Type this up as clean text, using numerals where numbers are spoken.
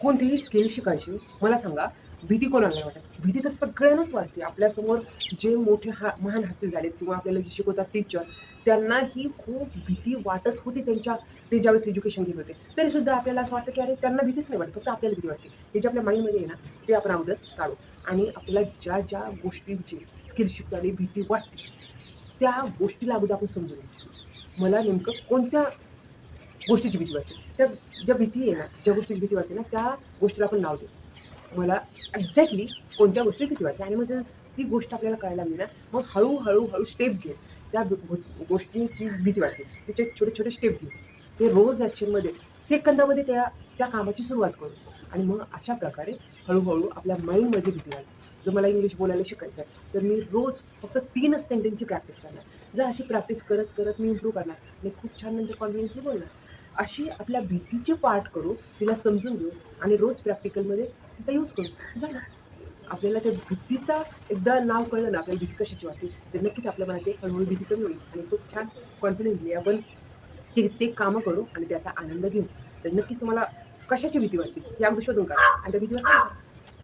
कोणतीही स्किल शिकायची, मला सांगा, भीती कोणाला नाही वाटत? भीती तर सगळ्यांनाच वाटते. आपल्यासमोर जे मोठे महान हस्ती झालेत किंवा आपल्याला जे शिकवतात टीचर, त्यांनाही खूप भीती वाटत होती ते ज्यावेळेस एज्युकेशन घेत होते. तरीसुद्धा आपल्याला असं वाटतं, की अरे त्यांना भीतीच नाही वाटत, फक्त आपल्याला भीती वाटते. हे जे आपल्या माइंडमध्ये आहे ना, ते आपण अगोदर काढू आणि आपल्याला ज्या गोष्टींची स्किल शिकताना भीती वाटते, त्या गोष्टीला अगोदर आपण समजून घेऊ. मला नेमकं कोणत्या गोष्टीची भीती वाटते? त्या ज्या भीती आहे ना, ज्या गोष्टीची भीती वाटते ना, त्या गोष्टीला आपण नाव देऊ. मला एक्झॅक्टली कोणत्या गोष्टीची भीती वाटते आणि मग जर ती गोष्ट आपल्याला कळायला लागली ना, मग हळू स्टेप घेऊ. त्या गोष्टीची भीती वाटते, त्याचे छोटे-छोटे स्टेप घेऊ. ते रोज ॲक्शनमध्ये सेकंदामध्ये त्या त्या कामाची सुरुवात करू आणि मग अशा प्रकारे हळू आपल्या माइंडमध्ये भीती वाढते. जर मला इंग्लिश बोलायला शिकायचं आहे, तर मी रोज फक्त 3च सेंटेन्सची प्रॅक्टिस करणार. जर अशी प्रॅक्टिस करत मी इम्प्रूव्ह करणार आणि खूप छान नंतर कॉन्फिडन्सली बोलणार. अशी आपल्या भीतीचे पार्ट करू, तिला समजून घेऊ आणि रोज प्रॅक्टिकलमध्ये तिचा यूज करू. झालं. आपल्याला त्या भीतीचा एकदा नाव कळलं ना, आपल्याला भीती कशाची वाटते, तर नक्कीच आपल्या मनात एक हळू भीती कमी होईल आणि खूप छान कॉन्फिडन्सली आपण ते कामं करू आणि त्याचा आनंद घेऊ. तर नक्कीच तुम्हाला कशाची भीती वाटते, हे अगदी शोधून काढा आणि त्या भीतीवर काम करा.